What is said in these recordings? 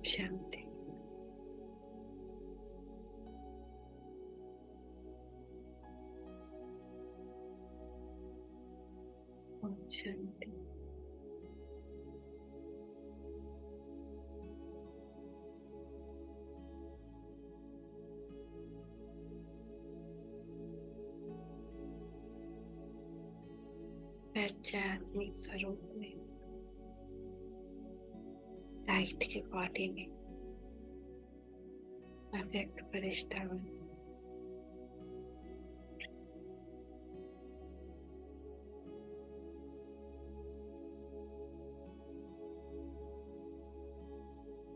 शांति। ओम शांति। बैठ जाए आत्मिक स्वरूप में, लाइट की बॉडी में, अव्यक्त फरिश्ता में।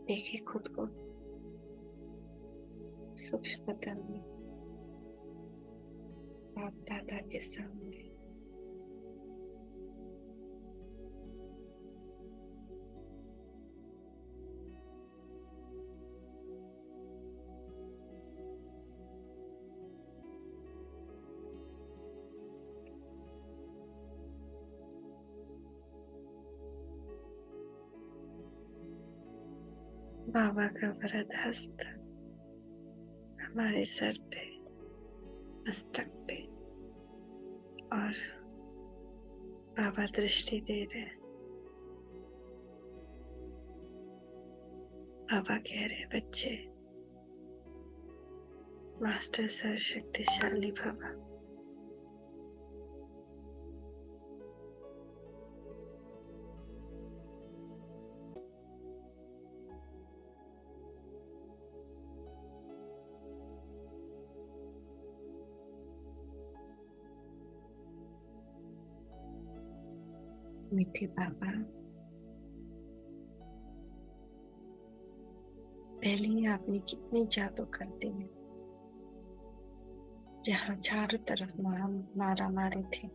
देखिए खुद को सूक्ष्म तल में, बाप दादा के सामने। बाबा का वरद हस्त हमारे सर पे, मस्तक पे, और बाबा दृष्टि दे रहे हैं। बाबा कह रहे हैं, बच्चे, मास्टर सर्वशक्तिशाली बाबा। मीठे बाबा, पहले ही आपने कितनी जादू कर दी है। जहाँ चारों तरफ मारा मारी थी,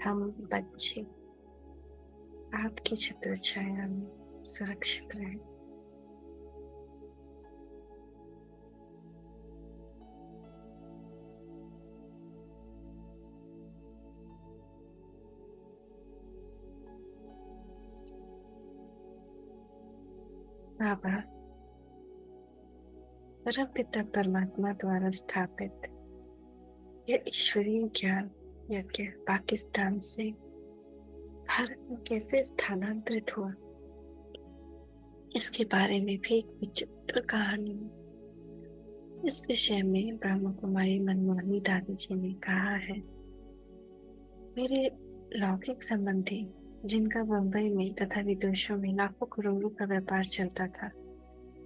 हम बच्चे आपकी छत्र छाया में सुरक्षित रहे। बाबा, परम पिता परमात्मा द्वारा स्थापित यह ईश्वरीय ज्ञान यज्ञ पाकिस्तान से भारत में कैसे स्थानांतरित हुआ, इसके बारे में भी एक विचित्र कहानी है। इस विषय में ब्रह्म कुमारी मनमोहनी दादी जी ने कहा है, मेरे लौकिक संबंधी जिनका मुंबई में तथा विदेशों में लाखों करोड़ों का व्यापार चलता था,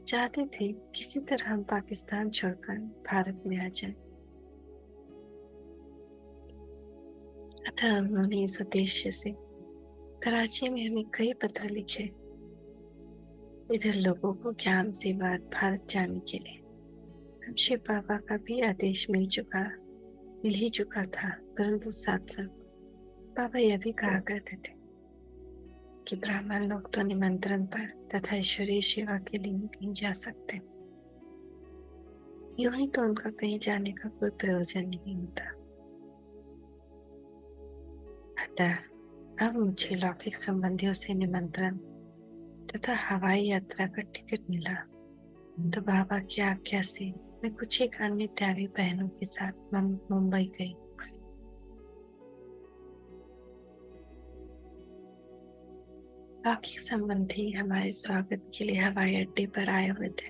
चाहते थे किसी तरह हम पाकिस्तान छोड़कर भारत में आ जाएं। अतः उन्होंने इस उद्देश्य से कराची में हमें कई पत्र लिखे, इधर लोगों को ज्ञान से भारत जाने के लिए। हम शिव बाबा का भी आदेश मिल ही चुका था, परंतु साथ साथ बाबा यह भी कहा करते थे कि ब्राह्मण लोग तो निमंत्रण पर तथा ईश्वरीय सेवा के लिए नहीं जा सकते। यूं ही तो उनका कहीं जाने का कोई प्रयोजन नहीं होता। अतः अब मुझे लौकिक संबंधियों से निमंत्रण तथा हवाई यात्रा का टिकट मिला, तो बाबा की आज्ञा से मैं कुछ एक अन्य त्यागी बहनों के साथ मुंबई गई। लौकिक संबंधी हमारे स्वागत के लिए हवाई अड्डे पर आए हुए थे।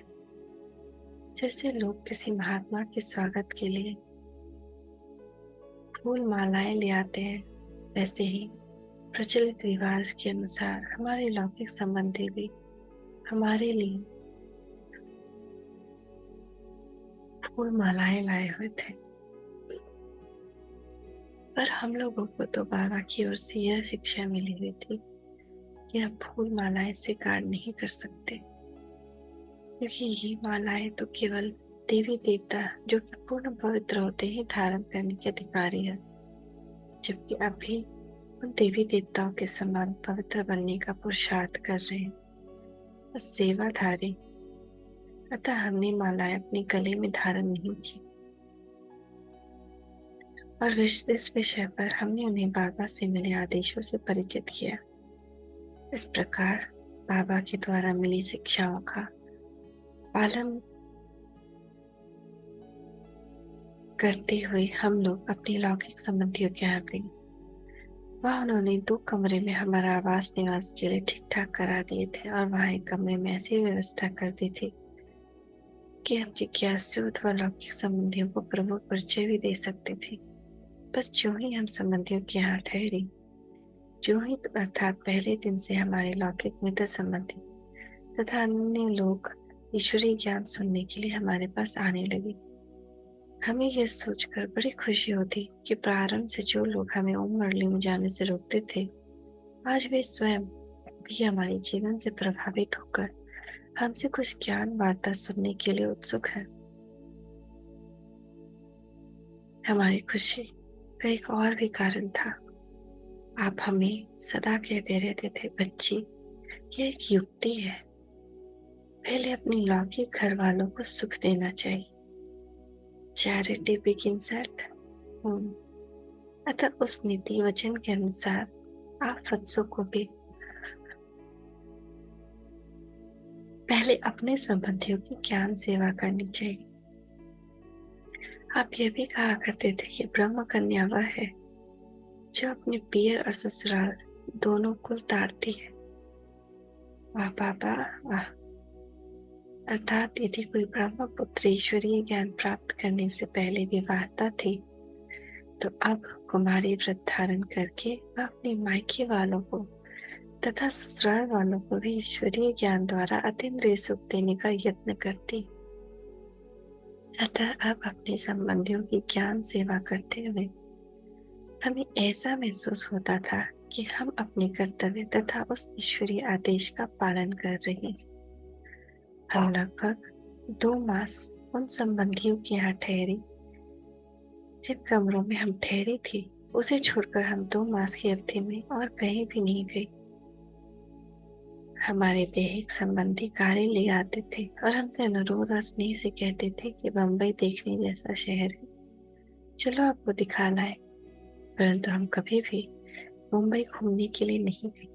जैसे लोग किसी महात्मा के स्वागत के लिए फूल मालाएं ले आते हैं, वैसे ही प्रचलित रिवाज के अनुसार हमारे लौकिक संबंधी भी हमारे लिए फूल मालाएं लाए हुए थे। पर हम लोगों को तो बाबा की ओर से यह शिक्षा मिली हुई थी कि आप फूल मालाएं स्वीकार नहीं कर सकते, क्योंकि ये मालाएं तो केवल देवी देवता जो कि पूर्ण पवित्र होते ही धारण करने के अधिकारी है, जबकि अभी उन देवी देवताओं के समान पवित्र बनने का पुरुषार्थ कर रहे हैं, बस सेवाधारी। अतः हमने मालाएं अपने गले में धारण नहीं की, और इस विषय पर हमने उन्हें बाबा से मिले आदेशों से परिचित किया। इस प्रकार बाबा के द्वारा मिली शिक्षाओं का पालन करते हुए हम लोग अपने लौकिक संबंधियों के यहाँ गए। वहाँ उन्होंने 2 कमरे में हमारा आवास निवास के लिए ठीक ठाक करा दिए थे और वहाँ एक कमरे में ऐसी व्यवस्था कर दी थी कि हम जिज्ञासु अथवा लौकिक संबंधियों को प्रभु परिचय भी दे सकते थे। बस जो ही हम संबंधियों के यहाँ ठहरे, जो ही अर्थात पहले दिन से हमारे लौकिक मित्र संबंधी तथा अन्य लोग ईश्वरीय ज्ञान सुनने के लिए हमारे पास आने लगे। हमें यह सोचकर बड़ी खुशी होती कि प्रारंभ से जो लोग हमें ओम मुरली में जाने से रोकते थे, आज वे स्वयं भी हमारे जीवन से प्रभावित होकर हमसे कुछ ज्ञान वार्ता सुनने के लिए उत्सुक है। हमारी खुशी का एक और भी कारण था। आप हमें सदा कहते रहते थे, बच्ची, यह एक युक्ति है, पहले अपनी लौकिक घर वालों को सुख देना चाहिए। Charity begins at home. अतः उस नीति वचन के अनुसार आप वत्सों को भी पहले अपने संबंधियों की ज्ञान सेवा करनी चाहिए। आप यह भी कहा करते थे कि ब्रह्म कन्या वह है जो अपने पियर और ससुराल दोनों को ताड़ती है। वाह बाबा वाह। अर्थात यदि कोई ब्रह्म पुत्र ईश्वरीय ज्ञान प्राप्त करने से पहले विवाहता थी, तो अब कुमारी व्रत धारण करके वह अपने मायके वालों को तथा ससुराल वालों को भी ईश्वरीय ज्ञान द्वारा अतीन्द्रिय सुख देने का यत्न करती। अतः अब अपने संबंधियों की ज्ञान सेवा करते हुए हमें ऐसा महसूस होता था कि हम अपने कर्तव्य तथा उस ईश्वरीय आदेश का पालन कर रहे हैं। हम लगभग 2 मास उन संबंधियों के यहाँ ठहरे जिन कमरों में हम ठहरे थे। उसे छोड़कर हम 2 मास की अवधि में और कहीं भी नहीं गए। हमारे दैहिक संबंधी कार्य ले आते थे और हमसे अनुरोध और स्नेह से कहते थे कि बम्बई देखने जैसा शहर है, चलो आपको दिखा लाए। परंतु हम कभी भी मुंबई घूमने के लिए नहीं गए,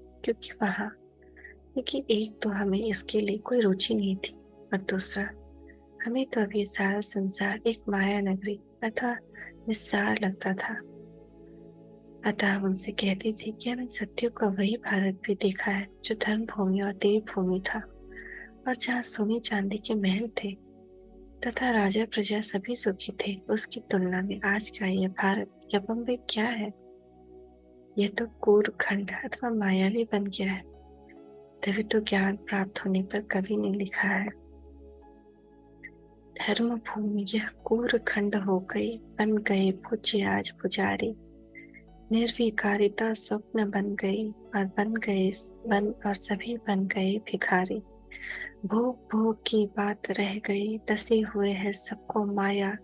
क्योंकि एक तो हमें इसके लिए कोई रुचि नहीं थी और दूसरा हमें तो अभी सारा संसार एक माया नगरी अथवा निस्सार लगता था। अतः हम उनसे कहती थी कि हमें सत्य का वही भारत भी देखा है जो धर्म भूमि और देव भूमि था और जहाँ सोने चांदी के महल थे तथा राजा प्रजा सभी सुखी थे। उसकी तुलना में आज का यह भारत या बम्बई क्या है? यह तो कूर खंड अथवा मायावी बन गया है। तभी तो ज्ञान प्राप्त होने पर कवि ने लिखा है, धर्म भूमि यह कूर खंड हो गई, बन गए पूज्य आज पुजारी। निर्विकारिता स्वप्न बन गई और सभी बन गए भिखारी। भोग भोग की बात रह गई, डसे हुए है सबको माया।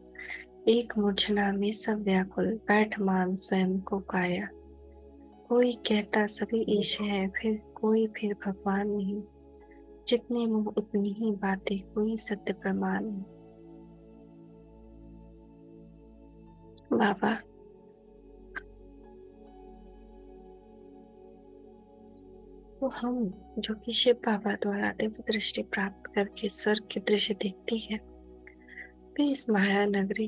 एक मूर्छना में सब व्याकुल, बैठ मान स्वयं को काया। कोई कहता सभी ईश है, फिर भगवान नहीं। जितने मुंह उतनी ही बातें, कोई सत्य प्रमाण नहीं। बाबा तो हम जो कि शिव बाबा द्वारा दिव्य दृष्टि प्राप्त करके स्वर्ग के दृश्य देखती है, वे इस माया नगरी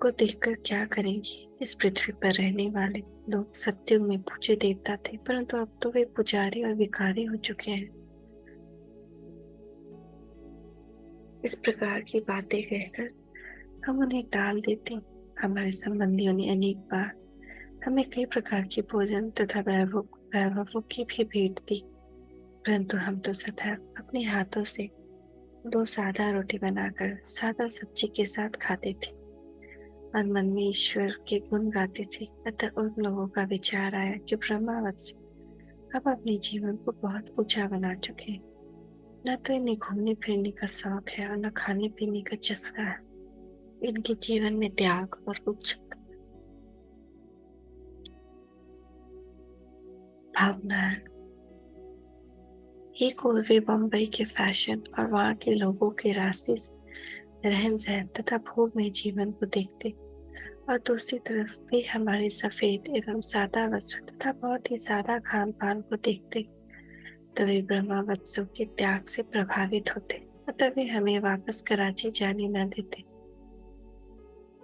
को देखकर क्या करेंगी? इस पृथ्वी पर रहने वाले लोग सत्युग में पूज्य देवता थे, परंतु अब तो वे पुजारी और भिखारी हो चुके हैं। इस प्रकार की बातें कहकर हम उन्हें टाल देते। हमारे संबंधियों ने अनेक बार हमें कई प्रकार के भोजन तथा वैभवों की भी भेंट दी, परंतु हम तो सदैव अपने हाथों से 2 सादा रोटी बनाकर सादा सब्जी के साथ खाते थे और मन में ईश्वर के गुण गाते थे। अतः उन लोगों का विचार आया कि ब्रह्मावत्स अब अपने जीवन को बहुत ऊंचा बना चुके हैं। न तो इन्हें घूमने फिरने का शौक है और न खाने पीने का चस्का है। इनके जीवन में त्याग और उच्च भावना है। एक ओर वे बम्बई के फैशन और वहाँ के लोगों के रास्ते रहन सहन तथा भोग में जीवन को देखते और दूसरी तरफ वे हमारे सफेद एवं सादा वस्त्र तथा बहुत ही सादा खान पान को देखते। तभी ब्रह्मा वत्सों के त्याग से प्रभावित होते, तभी हमें वापस कराची जाने न देते।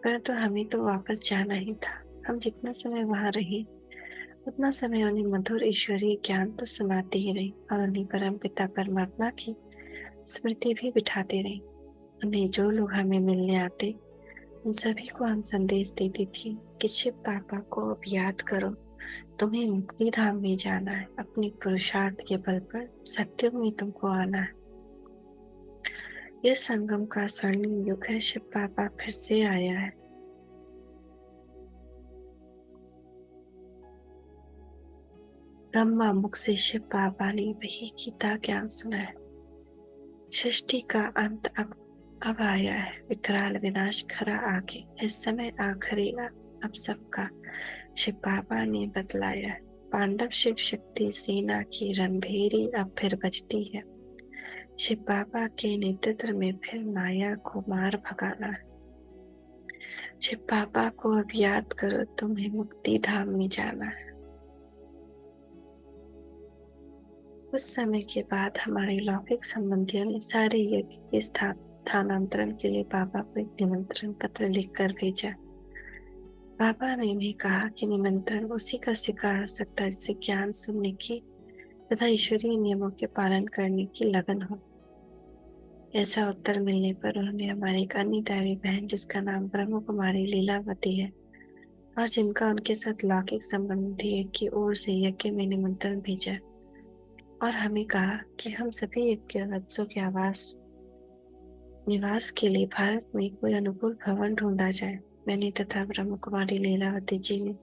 परंतु हमें तो वापस जाना ही था। हम जितना समय वहां रहे उतना समय उन्हें मधुर ईश्वरीय ज्ञान तो सुनाते ही रहे और उन्हें परम पिता परमात्मा की स्मृति भी बिठाते रहे। उन्हें जो लोग हमें मिलने आते उन सभी को हम संदेश देती थी कि शिव पापा को अब याद करो, तुम्हें मुक्ति धाम में जाना है, अपने पुरुषार्थ के बल पर सत्युग में तुमको आना है। यह संगम का स्वर्णिम युग है। शिव पापा फिर से आया है। ब्रह्मा मुख से शिव बाबा ने वही गीता ज्ञान सुना है। सृष्टि का अंत अब आया है। विकराल विनाश खरा आगे। इस समय आखिरी अब सबका शिव बाबा ने बतलाया है। पांडव शिव शक्ति सेना की रणभेरी अब फिर बजती है। शिव बाबा के नेतृत्व में फिर माया को मार भगाना है। शिव बाबा को अब याद करो, तुम्हें मुक्ति धाम में जाना है। कुछ समय के बाद हमारे लौकिक संबंधियों ने सारे यज्ञ के स्थानांतरण के लिए बाबा को एक निमंत्रण पत्र लिखकर भेजा। बाबा ने उन्हें कहा कि निमंत्रण उसी का स्वीकार हो सकता है जिसे ज्ञान सुनने की तथा ईश्वरीय नियमों के पालन करने की लगन हो। ऐसा उत्तर मिलने पर उन्होंने हमारी एक अन्य दैवी बहन जिसका नाम ब्रह्म कुमारी लीलावती है और जिनका उनके साथ लौकिक संबंधी की ओर से यज्ञ में निमंत्रण भेजा और हमें कहा कि हम सभी यज्ञवत्सों के निवास के लिए भारत में कोई अनुकूल भवन ढूंढा जाए। मैंने तथा ब्रह्म कुमारी लीलावती जी ने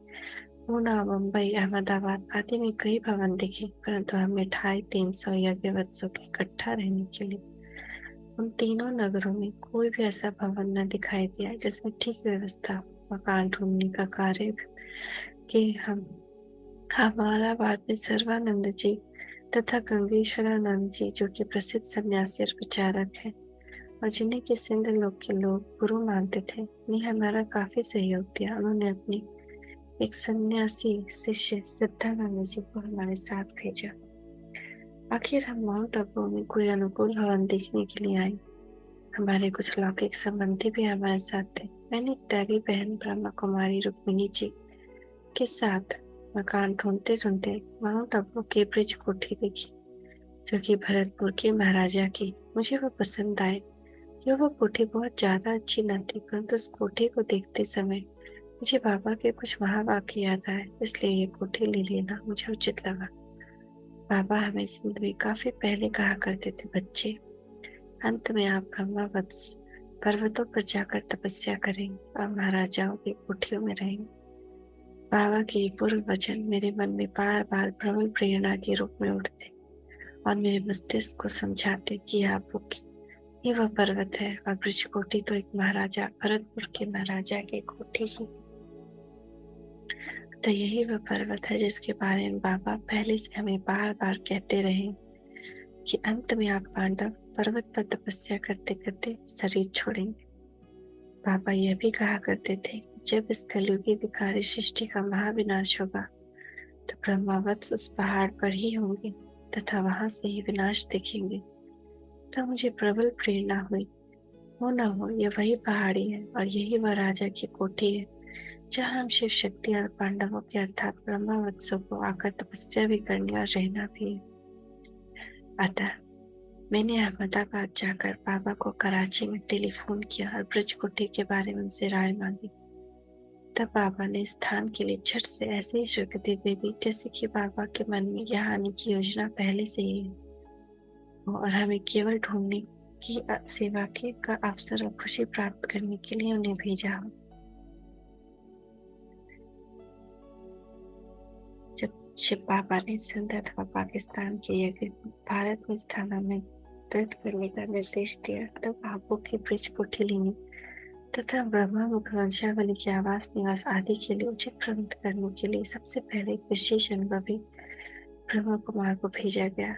पूना, मुंबई, अहमदाबाद आदि में कई भवन देखे, परंतु हमें 250-300 यज्ञवत्सों के इकट्ठा रहने के लिए उन तीनों नगरों में कोई भी ऐसा भवन न दिखाई दिया जिसमें ठीक व्यवस्था मकान ढूंढने का कार्य कि हम अहमदाबाद में सर्वानंद जी तथा गंगेश्वरानंद जी जो कि प्रसिद्ध सन्यासी और प्रचारक हैं और जिन्हें कि सिंध लोक के लोग गुरु मानते थे, ने हमारा काफी सहयोग दिया। उन्होंने अपनी एक सन्यासी शिष्य सिद्धानंद जी को हमारे साथ भेजा। आखिर हम माउंट आबू में कोई अनुकूल भवन देखने के लिए आए। हमारे कुछ लौकिक संबंधी भी हमारे साथ थे। मैंने एक दैवी बहन ब्रह्मा कुमारी रुक्मिणी जी के साथ मकान ढूंढते ढूंढते माउंट आबू की ब्रिज कोठी देखी जो कि भरतपुर के महाराजा की। मुझे वो पसंद आए। यह वो कोठी बहुत ज्यादा अच्छी न थी, परंतु उस कोठी को देखते समय मुझे बाबा के कुछ महावाक्य याद आए, इसलिए ये कोठी ले लेना मुझे उचित लगा। बाबा हमें सिंध में काफी पहले कहा करते थे, बच्चे, अंत में आप ब्रह्मावत्स पर्वतों पर जाकर तपस्या करेंगे और महाराजाओं की कोठियों में रहेंगे। बाबा के पूर्व वचन मेरे मन में बार बार प्रबल प्रेरणा के रूप में उठते और मेरे मस्तिष्क को समझाते कि ये वह पर्वत है और ब्रिज कोठी तो एक महाराजा, भरतपुर के महाराजा की कोठी ही। तो यही वह पर्वत है जिसके बारे में बाबा पहले से हमें बार बार कहते रहे कि अंत में आप पांडव पर्वत पर तपस्या करते करते शरीर छोड़ेंगे। बाबा यह भी कहा करते थे, जब इस कलयुगी विकारी सृष्टि का महाविनाश होगा तो ब्रह्मावत्स उस पहाड़ पर ही होंगे तथा वहां से ही विनाश देखेंगे। तब मुझे प्रबल प्रेरणा हुई, हो न हो यह वही पहाड़ी है और यही वह राजा की कोठी है जहाँ हम शिव शक्ति और पांडवों के अर्थात ब्रह्मावत्सों को आकर तपस्या भी करने और रहना भी है। अतः मैंने अहमदाबाद जाकर बाबा को कराची में टेलीफोन किया और ब्रिज कोठी के बारे में उनसे राय मांगी। तब बाबा ने स्थान के लिए झट से ऐसे ही स्वीकृति दे दी जैसे कि बाबा के मन में यह आने की योजना पहले से ही है और हमें केवल ढूंढने की सेवा के का अवसर और खुशी प्राप्त करने के लिए उन्हें भेजा हो। जब शिव बाबा ने सिंध अथवा पाकिस्तान के यज्ञ भारत में स्थानांतरित करने का निर्देश दिया, तब आबू की ब्रिज कोठी लेनी तथा ब्रह्मा मुख वंशावली के आवास निवास आदि के लिए उचित प्रबंध करने के लिए सबसे पहले एक विशेष अनुभवी ब्रह्मा कुमार को भेजा गया।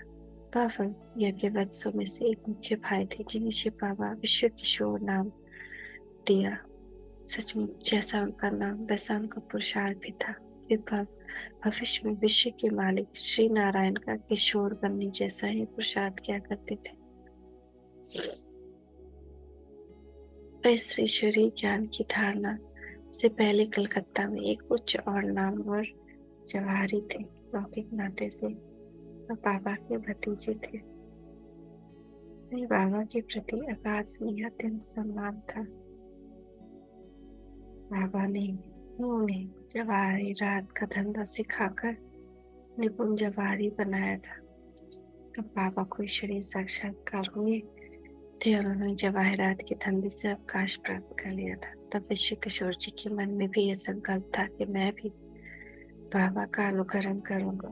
वह यज्ञवत्सों में से एक मुख्य भाई थे जिन्हें शिव बाबा विश्व किशोर नाम दिया। सचमुच जैसा उनका नाम वैसा उनका पुरुषार्थ भी था। वे भविष्य में विश्व के मालिक श्री नारायण का किशोर बनने जैसा ही पुरुषार्थ किया करते थे। वे श्री ईश्वरीय ज्ञान की धारणा से पहले कलकत्ता में एक उच्च और नामवर जवाहरी थे। लौकिक नाते से वह बाबा के भतीजे थे। उन्हें बाबा के प्रति अगाध स्नेह अत्यंत सम्मान था। बाबा ने उन्हें जवाहरी रात का धंधा सिखाकर निपुण जवाहरी बनाया था। तब बाबा को ईश्वरीय साक्षात्कार हुए थे और उन्होंने जवाहरात के धंधे से अवकाश प्राप्त कर लिया था। तब विश्व किशोर जी के मन में भी यह संकल्प था कि मैं भी बाबा का अनुकरण करूंगा।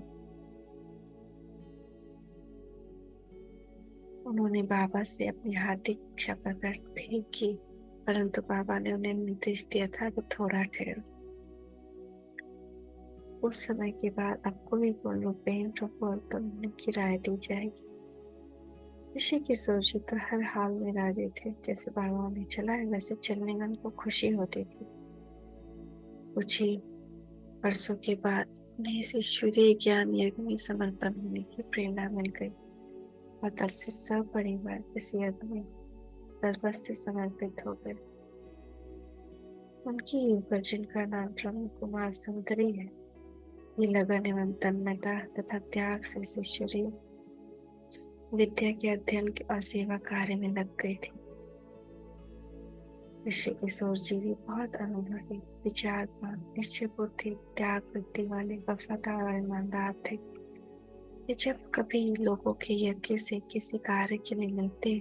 उन्होंने बाबा से अपनी हार्दिक इच्छा प्रकट भी की, परंतु बाबा ने उन्हें निर्देश दिया था कि थोड़ा ठहरो। उस समय के बाद आपको भी पूर्ण पेंट और बनने की राय दी जाएगी। ऋषि किशोर जी तो हर हाल में राजी थे। जैसे बाबा ने चलाए वैसे चलने में उनको खुशी होती थी। कुछ ही वर्षों के बाद उन्हें इस ईश्वरीय ज्ञान यज्ञ में समर्पण होने की प्रेरणा मिल गई और तब से सब परिवार इस यज्ञ में सर्वस्व से समर्पित हो गए। उनकी युगल जिनका नाम प्रभु कुमार सुंदरी है, ये लगन एवं तन्मयता तथा त्याग से ईश्वरीय विद्या के अध्ययन और सेवा कार्य में लग गई थी। ऋषि किशोर जी भी बहुत अनुभवी, विचारवान, निश्चय बुद्धि, त्याग वृत्ति वाले, वफादार और ईमानदार थे। ये जब कभी लोगों के यज्ञ से किसी कार्य के लिए मिलते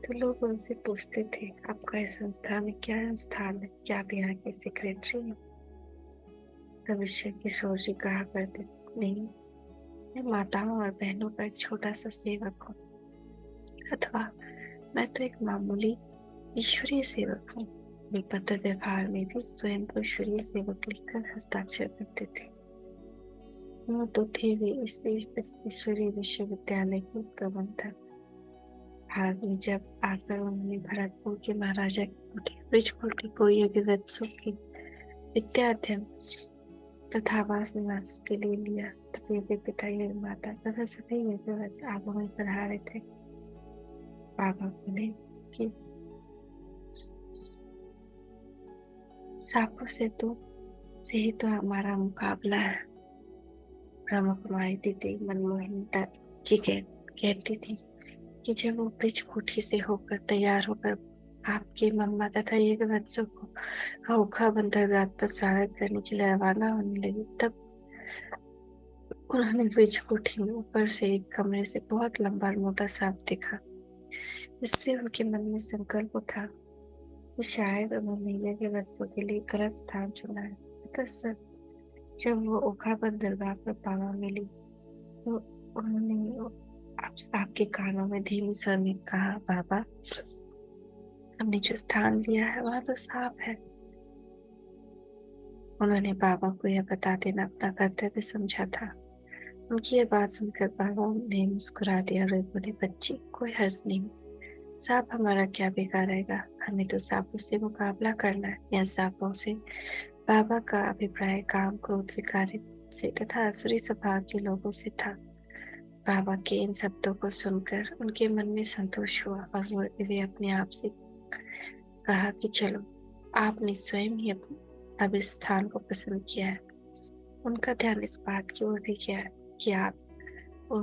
तो लोग उनसे पूछते थे, आपका इस संस्था में क्या स्थान है, क्या आप यहाँ के सेक्रेटरी हैं? तब ऋषि किशोर जी कहा करते, नहीं, मैं माताओं और बहनों का एक छोटा सा सेवक हूँ, अथवा मैं तो एक मामूली ईश्वरीय सेवक हूँ। वे पत्र व्यवहार में भी स्वयं को ईश्वरीय सेवक लिखकर हस्ताक्षर करते थे। वो तो थे वे इस ईश्वरीय विश्वविद्यालय के प्रबंधक। भारत में जब आकर उन्होंने भरतपुर के महाराजा ब्रिजपुर के कोई अभिवत्सों की विद्या अध्ययन तथा वास निवास के लिए लिया, तब वे पिता या माता तथा सभी अभिवत्स आगू में पढ़ा रहे थे। बाबा बोले कि सांपों से ही तो हमारा मुकाबला है। ब्रह्म कुमारी दीदी मनमोहन जी कहती थी कि जब वो ब्रिज कोठी से होकर तैयार होकर आपकी मम्मा तथा एक बच्चों को ओखा बंदरगाह पर स्वागत करने के लिए रवाना होने लगी, तब उन्होंने ब्रिज कोठी में ऊपर से एक कमरे से बहुत लंबा और मोटा सांप देखा। इससे उनके मन में संकल्प उठा कि शायद उन्होंने यज्ञ बच्चों के लिए गलत स्थान चुना है। अतः जब वो ओखा बंदरगाह पर बाबा मिली तो उन्होंने आपके कानों में धीमी स्वर में कहा, बाबा, हमने जो स्थान लिया है वहां तो सांप है। उन्होंने बाबा को यह बता देना अपना कर्तव्य समझा था। उनकी यह बात सुनकर बाबा ने मुस्कुरा दिया और बोले, बच्ची, कोई हर्ष नहीं, सांप हमारा क्या बिगाड़ेगा, हमें तो सांपों से मुकाबला करना है। यह सांपों से बाबा का अभिप्राय काम, क्रोध, विकार से तथा आसुरी स्वभाव के लोगों से था। बाबा के इन शब्दों को सुनकर उनके मन में संतोष हुआ और वे अपने आप से कहा कि चलो, आपने स्वयं ही अब इस स्थान को पसंद किया है। उनका ध्यान इस बात की ओर भी किया कि आप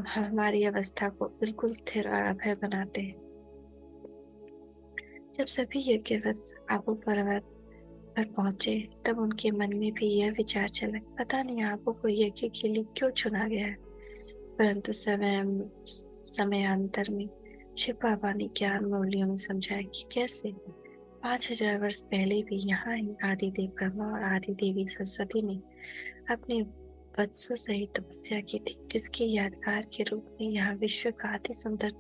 हमारी अवस्था को बिल्कुल स्थिर और अभय बनाते हैं। जब सभी यज्ञवश आबू पर्वत पर पहुंचे तब उनके मन में भी यह विचार चला, पता नहीं आबू को यज्ञ के लिए क्यों चुना गया है। परंतु समयांतर में शिव बाबा ने ज्ञान मुरलियों में समझाया कि कैसे 5000 वर्ष पहले भी यहाँ ही आदिदेव ब्रह्मा और आदि देवी सरस्वती ने अपने वत्सों सहित तपस्या की थी, जिसके यादगार के रूप में यहाँ विश्व का अति सुंदर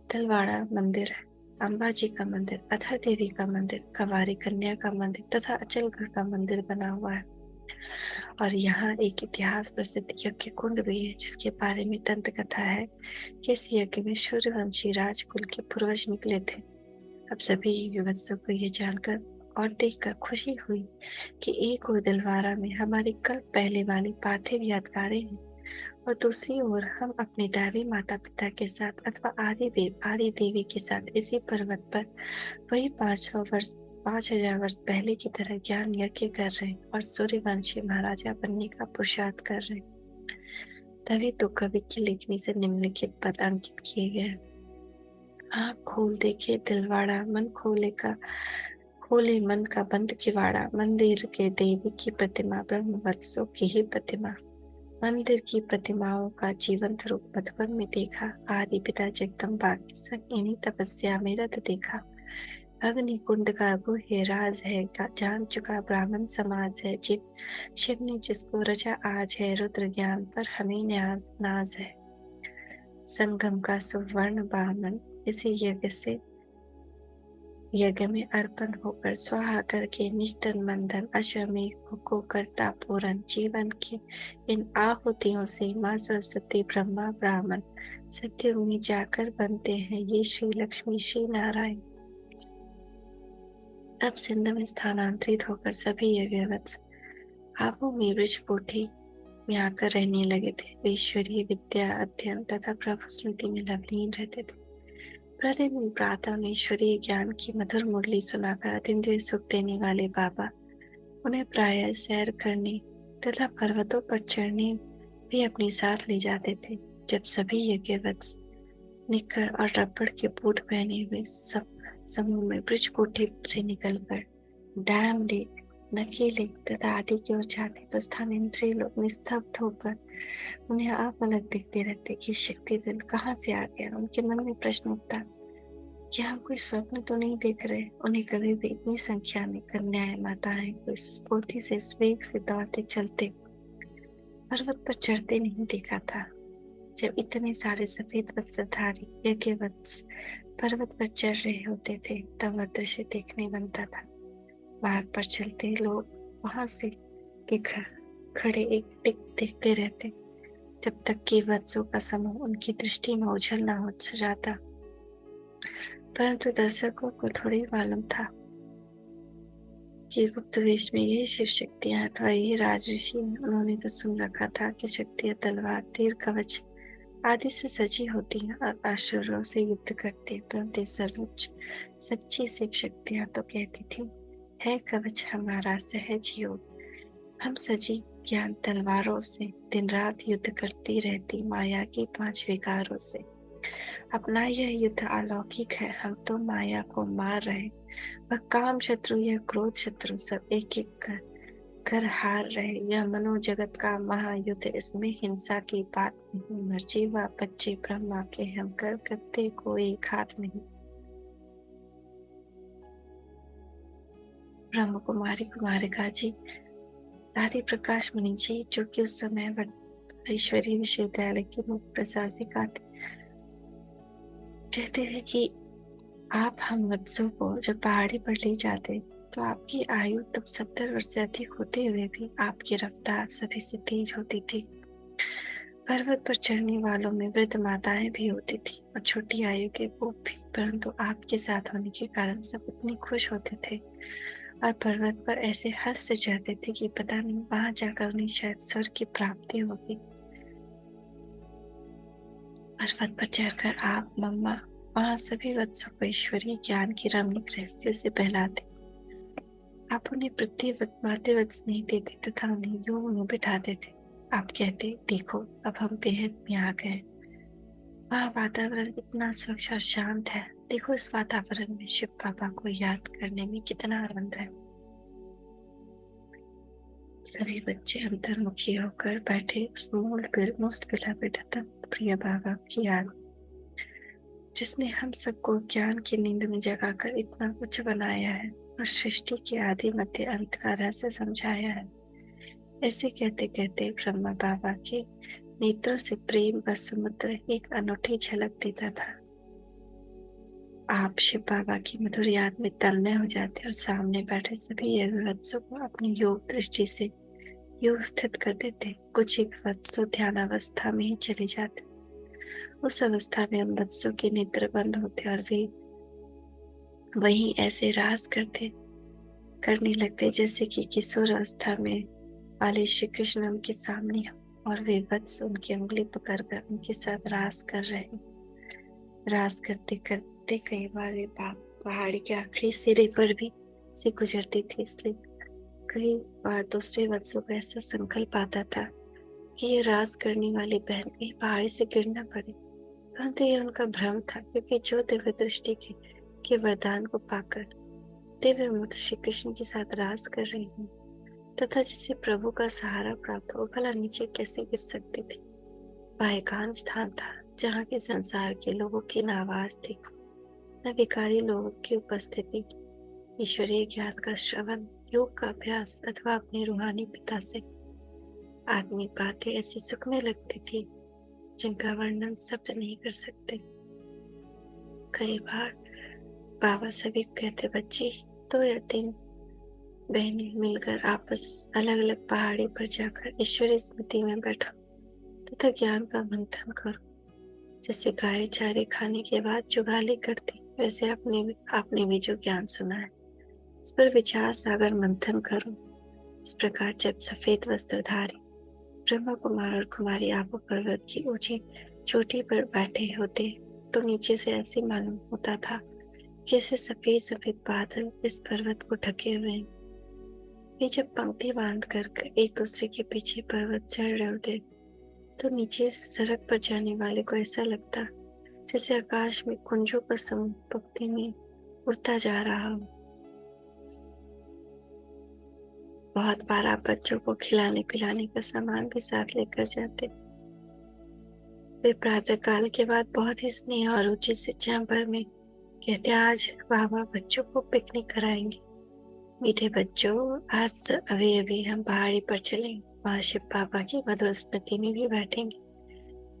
तलवाड़ा मंदिर है, अम्बा जी का मंदिर, अधर देवी का मंदिर, कवारी कन्या का मंदिर तथा अचलगढ़ का मंदिर बना हुआ है। और यहाँ एक इतिहास प्रसिद्ध यज्ञ कुंड भी है, जिसके बारे में दंत कथा है कि इस यज्ञ में सूर्यवंशी राजकुल के पूर्वज निकले थे। अब सभी युवकों को ये जानकर और देखकर खुशी हुई कि एक और दिलवारा में हमारी कल पहले वाली पार्थिव यादगारें हैं और दूसरी ओर हम अपने दैवी माता पिता के साथ अथवा आदि देवी के साथ इसी पर्वत पर वही 5,000 वर्ष पहले की तरह ज्ञान यज्ञ कर रहे हैं और सूर्यवंशी महाराजा बनने का पुरुषार्थ कर रहे हैं। तभी तो कवि की लेखनी से निम्नलिखित पद अंकित किए गए। आँख खोल देखे दिलवाड़ा, खोले मन का बंद किवाड़ा। मंदिर के देवी की प्रतिमा, ब्रह्म वत्सों की ही प्रतिमा। मंदिर की प्रतिमाओं का जीवंत रूप मधुबन में देखा। आदि पिता जगदम्बा के संग इन्हीं तपस्या में रत देखा। अग्नि कुंड का गुह्य राज है, जान चुका ब्राह्मण समाज है। शिव ने जिसको रचा आज है, रुद्र ज्ञान पर हमें नाज है। संगम का सुवर्ण ब्राह्मण इसी यज्ञ में अर्पण होकर स्वाहा करके निष्ठन मंदन अश्वमेघ को करता पूर्ण। जीवन की इन आहुतियों से माँ सरस्वती ब्रह्मा ब्राह्मण सत्युग में जाकर बनते हैं ये श्री लक्ष्मी श्री नारायण। अब सिंध में स्थानांतरित होकर सभी यज्ञवत्स आबू में वृक्षपोठी में आकर रहने लगे थे। वे ईश्वरीय विद्या अध्ययन तथा प्रभु स्मृति में लवलीन रहते थे। प्रतिदिन प्रातः में ईश्वरीय ज्ञान की मधुर मुरली सुनाकर अतीन्द्रिय सुख देने वाले बाबा उन्हें प्रायः सैर करने तथा पर्वतों पर चढ़ने भी अपने साथ ले जाते थे। जब सभी यज्ञवत्स निक्कर और रबड़ के बूट पहने हुए सब समूह में ब्रिज कोठी से निकलकर डैम लेक, नकीले तथा आदि की ओर जाते तो स्थानांतरित लोग निस्तब्ध होकर उन्हें आप अलग देखते रहते कि शक्ति दिल कहाँ से आ गया। उनके मन में प्रश्न उठता कि हम कोई स्वप्न तो नहीं देख रहे। उन्हें कभी भी इतनी संख्या में कन्याएं माताएं कोई स्फूर्ति से वेग से दौड़ते चलते पर्वत पर चढ़ते नहीं देखा था। जब इतने सारे सफेद वस्त्रधारी यज्ञवत्स पर्वत पर चढ़ रहे होते थे तब वह दृश्य देखने बनता था। मार्ग पर चलते लोग वहां से खड़े एक टिक देखते रहते जब तक कि वत्सों का समूह उनकी दृष्टि में ओझल न हो जाता। परंतु दर्शकों को थोड़ी मालूम था कि गुप्त वेश में यही शिव शक्तियां अथवा यही राजऋषि। उन्होंने तो सुन रखा था कि शक्तियां तलवार, तीर, कवच आदि से सजी होती हैं और असुरों से युद्ध करती हैं। परंतु सर्वोच्च सच्ची शिव शक्तियां तो कहती थी, है कवच हमारा सहज योग। हम सजी ज्ञान तलवारों से दिन रात युद्ध करती रहती माया की 5 विकारों से। अपना यह युद्ध अलौकिक है। हम तो माया को मार रहे, वह काम शत्रु या क्रोध शत्रु सब एक एक कर हार रहे। यह मनोजगत का महायुद्ध, इसमें हिंसा की बात नहीं। मर्जी व बच्चे ब्रह्मा के हम करते कोई घात नहीं। ब्रह्म कुमारी कुमारिका जी दादी प्रकाश मुनि जी, जो कि उस समय ईश्वरीय विश्वविद्यालय की मुख्य प्रशासिका थी, कहते हैं कि आप हम वत्सों को जब पहाड़ी पर ले जाते तो आपकी आयु तब 70 वर्ष से अधिक होते हुए भी आपकी रफ्तार सभी से तेज होती थी। पर्वत पर चढ़ने वालों में वृद्ध माताएं भी होती थी और छोटी आयु के वो भी, परंतु आपके साथ होने के कारण सब इतने खुश होते थे और पर्वत पर ऐसे हंस से चढ़ते थे कि पता नहीं वहां जाकर उन्हें शायद स्वर्ग की प्राप्ति होगी। पर्वत पर चढ़कर आप मम्मा वहां सभी वत्सों को ईश्वरीय ज्ञान की रमणीक रहस्यों से बहलाते। आप उन्हें प्रतिवत माते वत स्नेह देते तथा उन्हें योग में बिठाते थे। आप कहते, देखो अब हम बेहद में आ गए। वह वातावरण इतना स्वच्छ और शांत है। देखो इस वातावरण में शिव बाबा को याद करने में कितना आनंद है। सभी बच्चे अंतर्मुखी होकर बैठे उस मोस्ट बेटा प्रिय बाबा की याद, जिसने हम सबको ज्ञान की नींद में जगाकर इतना कुछ बनाया है और सृष्टि के आदि मध्य अंत का रहस्य समझाया है। ऐसे कहते कहते ब्रह्मा बाबा के नेत्रों से प्रेम का समुद्र एक अनूठी झलक देता था। आप शिव बाबा की मधुर याद में तन्मय हो जाते और सामने बैठे सभी यज्ञवत्सों को अपनी योग दृष्टि से योग स्थित कर देते। कुछ एक वत्सों ध्यानावस्था में ही चले जाते। उस अवस्था में उन वत्सों के नेत्र बंद होते और वे वहीं ऐसे रास करते करने लगते, जैसे कि किशोर अवस्था में वाले श्री कृष्ण उनके सामने और वे वत्स उनकी उंगली पकड़कर उनके साथ रास कर रहे हैं। रास करते करते कई बार वे पहाड़ी के आखिरी सिरे पर भी से गुजरती थी, इसलिए कई बार दूसरे वत्सों को ऐसा संकल्प आता था कि ये रास करने वाली बहन कहीं पहाड़ी से गिर न पड़े, परंतु यह उनका भ्रम था, क्योंकि जो दिव्य दृष्टि के वरदान को पाकर दिव्य मुक्त श्री कृष्ण के साथ रास कर रही हूँ तथा जिसे प्रभु का सहारा प्राप्त हो, भला नीचे कैसे गिर सकती थी। वह एकांत स्थान था जहाँ के संसार के लोगों की न आवाज थी, न विकारी लोगों की उपस्थिति। ईश्वरीय ज्ञान का श्रवण, योग का अभ्यास अथवा अपने रूहानी पिता से आत्मिक बातें ऐसी सुखमय लगती थी जिनका वर्णन शब्द नहीं कर सकते। कई बार बाबा सभी को कहते, बच्ची दो या तीन बहनें मिलकर आपस अलग अलग पहाड़ी पर जाकर ईश्वरीय स्मृति में बैठो तथा ज्ञान का मंथन करो। जैसे गाय चारे खाने के बाद जुगाली करती, वैसे आपने भी जो ज्ञान सुना है इस पर विचार सागर मंथन करो। इस प्रकार जब सफेद वस्त्रधारी ब्रह्मा कुमार और कुमारी आबू पर्वत की ऊंची चोटी पर बैठे होते तो नीचे से ऐसे मालूम होता था जैसे सफेद सफेद बादल इस पर्वत को ढके हुए हैं। वे जब पंक्ति बांध कर एक दूसरे के पीछे पर्वत चढ़ रहे होते तो नीचे सड़क पर जाने वाले को ऐसा लगता जैसे आकाश में कुंजों का समूह पंक्ति में उड़ता जा रहा हो। बहुत बार आप बच्चों को खिलाने पिलाने का सामान भी साथ लेकर जाते। वे प्रातः काल के बाद बहुत ही स्नेह और रुचि से चैम्बर में कहते, आज बाबा बच्चों को पिकनिक कराएंगे। मीठे बच्चों, आज अभी अभी हम पहाड़ी पर चलेंगे, वहाँ शिव बाबा की मधुर स्मृति में भी बैठेंगे,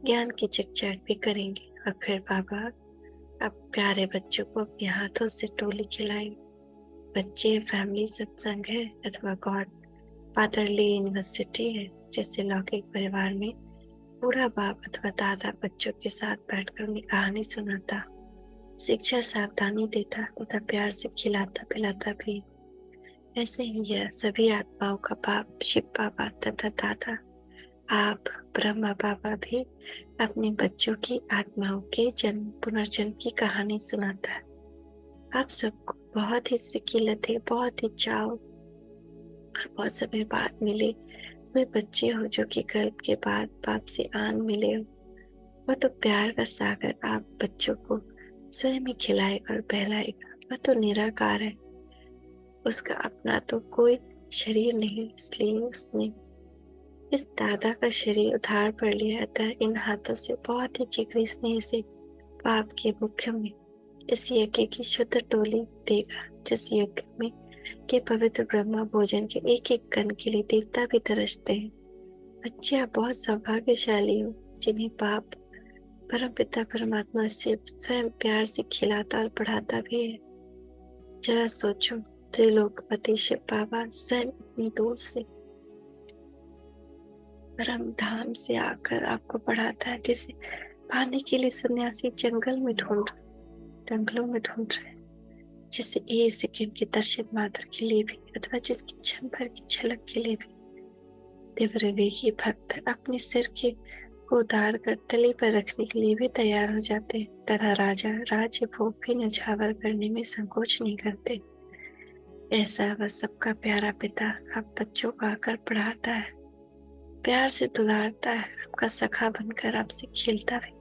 ज्ञान की चिटचाट भी करेंगे और फिर बाबा अब प्यारे बच्चों को अपने हाथों से टोली खिलाएंगे। बच्चे फैमिली सत्संग है अथवा गॉड फादरली यूनिवर्सिटी है, जैसे लौकिक परिवार में बूढ़ा बाप अथवा दादा बच्चों के साथ बैठकर उन्हें कहानी सुनाता, शिक्षा सावधानी देता तथा प्यार से खिलाता पिलाता भी। ऐसे ही यह सभी आत्माओं का बाप शिव बाबा तथा दादा आप ब्रह्मा बाबा भी अपने बच्चों की आत्माओं के जन्म पुनर्जन्म की कहानी सुनाता है। आप सबको बहुत ही सिकिलत है, बहुत ही चाव और बहुत समय बाद मिले वे बच्चे हो जो कि गर्भ के बाद बाप से आन मिले हो। वह तो प्यार का सागर आप बच्चों को स्वयं ही खिलाएगा और बहलाएगा। वह तो निराकार है, उसका अपना तो कोई शरीर नहीं, इसलिए उसने इस दादा का शरीर उधार पर लिया था। इन हाथों से बहुत ही जिगरी स्नेह से बाप के मुख्य में इस यज्ञ की शुद्ध टोली देगा, जिस यज्ञ में के पवित्र ब्रह्मा भोजन के एक एक कण के लिए देवता भी तरसते हैं। बच्चे आप बहुत सौभाग्यशाली हो जिन्हें बाप परम पिता परमात्मा सिर्फ स्वयं प्यार से खिलाता और पढ़ाता भी है। जरा सोचो, त्रिलोकपति शिव बाबा स्वयं इतनी दूर से परम धाम से आकर आपको पढ़ाता है, जिसे पाने के लिए सन्यासी जंगलों में ढूंढ रहे, जिसे एक सेकंड के दर्शन मात्र के लिए भी अथवा जिसकी क्षण भर की झलक के लिए भी तीव्र वेगी भक्त अपने सिर के को उतार कर तली पर रखने के लिए भी तैयार हो जाते हैं तथा राजा राज्य भोग भी न्यौछावर करने में संकोच नहीं करते। ऐसा वह सबका प्यारा पिता अब बच्चों को आकर पढ़ाता है, प्यार से दुलारता है, आपका सखा बनकर आपसे खेलता है।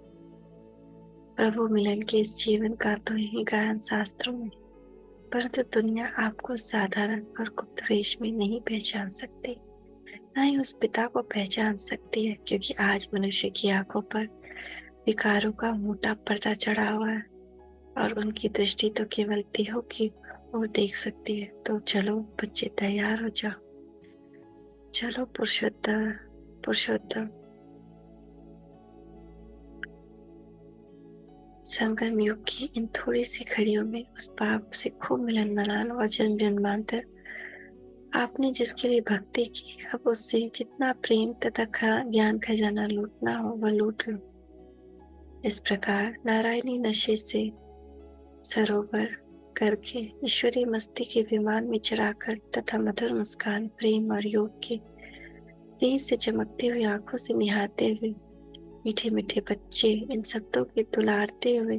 प्रभु मिलन के इस जीवन का तो यही गायन शास्त्रों में, परंतु दुनिया आपको साधारण और गुप्त वेश में नहीं पहचान सकती, न ही उस पिता को पहचान सकती है, क्योंकि आज मनुष्य की आंखों पर विकारों का मोटा पर्दा चढ़ा हुआ है और उनकी दृष्टि तो केवल देहों की ओर देख सकती है। तो चलो बच्चे, तैयार हो जाओ, चलो पुरुषोत्तम पुरुषोत्तम संगम युग की इन थोड़ी सी घड़ियों में उस बाप से खूब मिलन मनाना और जन्म जन्मांतर आपने जिसके लिए भक्ति की, अब उससे जितना प्रेम तथा ज्ञान खजाना लूटना हो वह लूट लो। इस प्रकार नारायणी नशे से सरोवर करके ईश्वरीय मस्ती के विमान में चढ़ाकर तथा मधुर मुस्कान, प्रेम और योग के तेज से चमकती हुई आंखों से निहारते हुए मीठे मीठे बच्चे इन शब्दों के दुलारते हुए,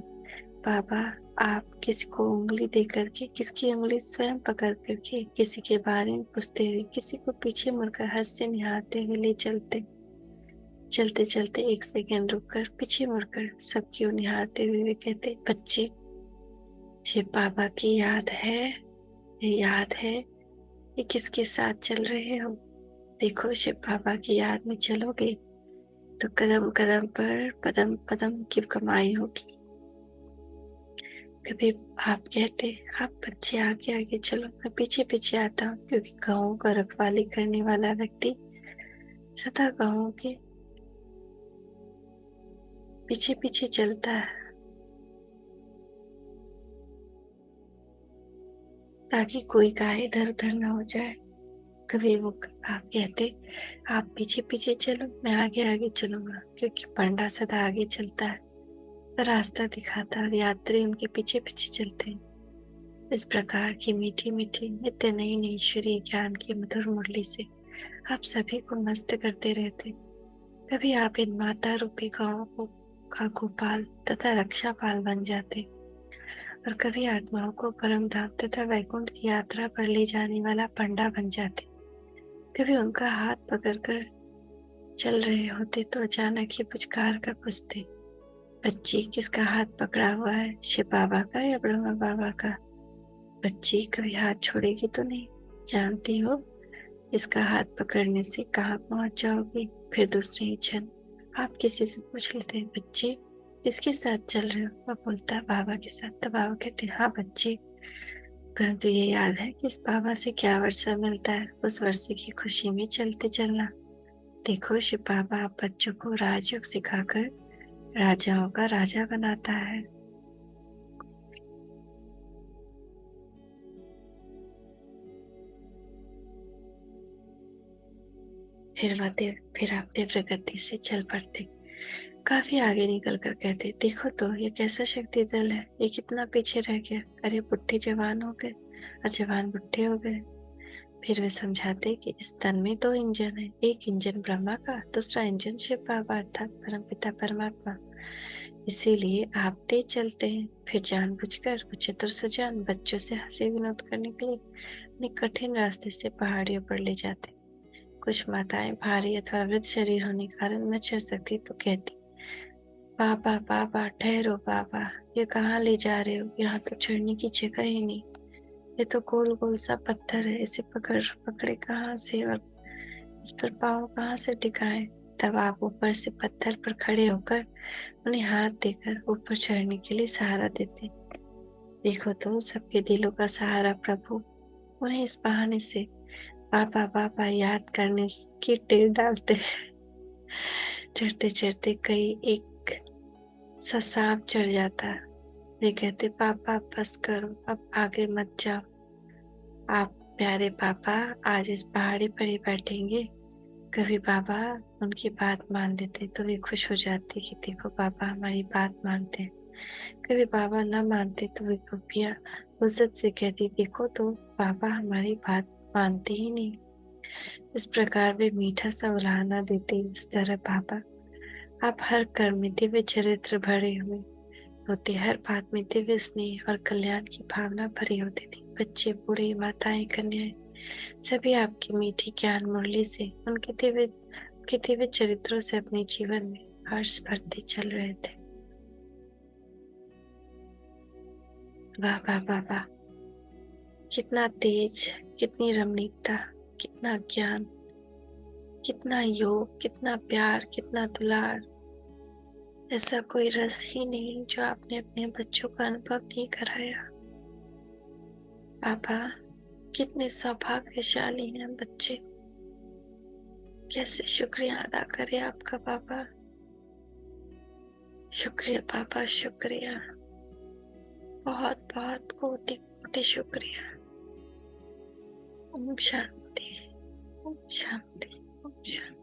बाबा आप किसी को उंगली दे करके, किसकी उंगली स्वयं पकड़ करके, किसी के बारे में पूछते हुए, किसी को पीछे मुड़कर हर्ष से निहारते हुए ले चलते। चलते चलते एक सेकंड रुककर पीछे मुड़कर सबकी ओर निहारते हुए वे कहते, बच्चे ये बाबा की याद है, ये याद है, ये किसके साथ चल रहे हो? देखो शिव बाबा की याद में चलोगे तो कदम कदम पर पदम पदम की कमाई होगी। कभी आप कहते, आप बच्चे आगे आगे चलो, मैं पीछे पीछे आता हूँ, क्योंकि गाँवों का रखवाली करने वाला व्यक्ति सदा गाँवों के पीछे पीछे चलता है, ताकि कोई गाय इधर उधर न हो जाए। कभी वो आप कहते, आप पीछे पीछे चलो, मैं आगे आगे चलूंगा, क्योंकि पंडा सदा आगे चलता है, रास्ता दिखाता है और यात्री उनके पीछे पीछे चलते हैं। इस प्रकार की मीठी मीठी नित्य नई नई ईश्वरीय ज्ञान की मधुर मुरली से आप सभी को मस्त करते रहते। कभी आप इन माता रूपी गाँवों का गोपाल तथा रक्षापाल बन जाते, और कभी आत्माओं को परम धाम तथा वैकुंठ की यात्रा पर ले जाने वाला पंडा बन जाते। कभी उनका हाथ पकड़कर चल रहे होते तो अचानक ही पुचकार कर पूछते, बच्ची किसका हाथ पकड़ा हुआ है, शिव बाबा का या ब्रह्मा बाबा का? बच्ची कभी हाथ छोड़ेगी तो नहीं, जानती हो इसका हाथ पकड़ने से कहाँ पहुंच जाओगी? फिर दूसरे ही क्षण आप किसी से पूछ लेते, बच्चे किसके साथ चल रहे हो? वह बोलता बाबा के साथ। तो बाबा कहते, हाँ बच्चे, परंतु ये याद है कि इस बाबा से क्या वर्षा मिलता है, उस वर्षे की खुशी में चलते चलना। देखो शिव बाबा आप बच्चों को राजयोग सिखाकर राजाओं का राजा बनाता है। फिर आप तीव्र गति से चल पड़ते, काफी आगे निकल कर कहते, देखो तो ये कैसा शक्ति दल है, ये कितना पीछे रह गया, अरे बुढ़े जवान हो गए और जवान बुढ़े हो गए। फिर वे समझाते कि इस तन में दो इंजन है, एक इंजन ब्रह्मा का, दूसरा इंजन शिव बाबा अर्थात परमपिता परमात्मा, इसीलिए आप तेज चलते हैं। फिर जानबूझकर वो चतुर सुजान बच्चों से हंसी विनोद करने के लिए अपने कठिन रास्ते से पहाड़ियों पर ले जाते। कुछ माताएं भारी अथवा वृद्ध शरीर होने के कारण न चढ़ सकती तो कहती, बाबा बाबा ठहरो बाबा, ये कहाँ ले जा रहे हो, यहाँ तो चढ़ने की जगह ही नहीं, ये तो गोल गोल सा पत्थर है, इसे पकड़े कहाँ से और इस पर पाँव कहाँ से टिकाए? तब आप ऊपर से पत्थर पर खड़े होकर उन्हें हाथ देकर ऊपर चढ़ने के लिए सहारा देते। देखो तो सबके दिलों का सहारा प्रभु उन्हें इस बहाने से पापा पापा याद करने की टेर डालते। चढ़ते चढ़ते कई एक सा सांप चढ़ जाता। वे कहते, पापा बस करो, अब आगे मत जाओ, आप प्यारे पापा आज इस पहाड़ी पर ही बैठेंगे। कभी बाबा उनकी बात मान लेते तो वे खुश हो जाते कि देखो बाबा हमारी बात मानते हैं। कभी बाबा न मानते तो वे गोपियाँ उज्जत से कहती, देखो तो बाबा हमारी बात मानते ही नहीं। इस प्रकार वे मीठा सा उलाहना देते। इस तरह बाबा आप हर कर्म में दिव्य चरित्र भरे हुए होते, हर बात में दिव्य स्नेह और कल्याण की भावना भरी होती थी। बच्चे बूढ़े माताएं कन्याएं सभी आपकी मीठी ज्ञान मुरली से उनके दिव्य चरित्रों से अपने जीवन में हर्ष भरते चल रहे थे। वाह वाह वाह वाह, कितना तेज, कितनी रमणीकता, कितना ज्ञान, कितना योग, कितना प्यार, कितना दुलार। ऐसा कोई रस ही नहीं जो आपने अपने बच्चों को अनुभव नहीं कराया। पापा कितने सौभाग्यशाली हैं बच्चे, कैसे शुक्रिया अदा करें आपका पापा। शुक्रिया पापा, शुक्रिया, बहुत बहुत कोटि कोटि शुक्रिया। ओम शांति, ओम शांति, ओम शांति।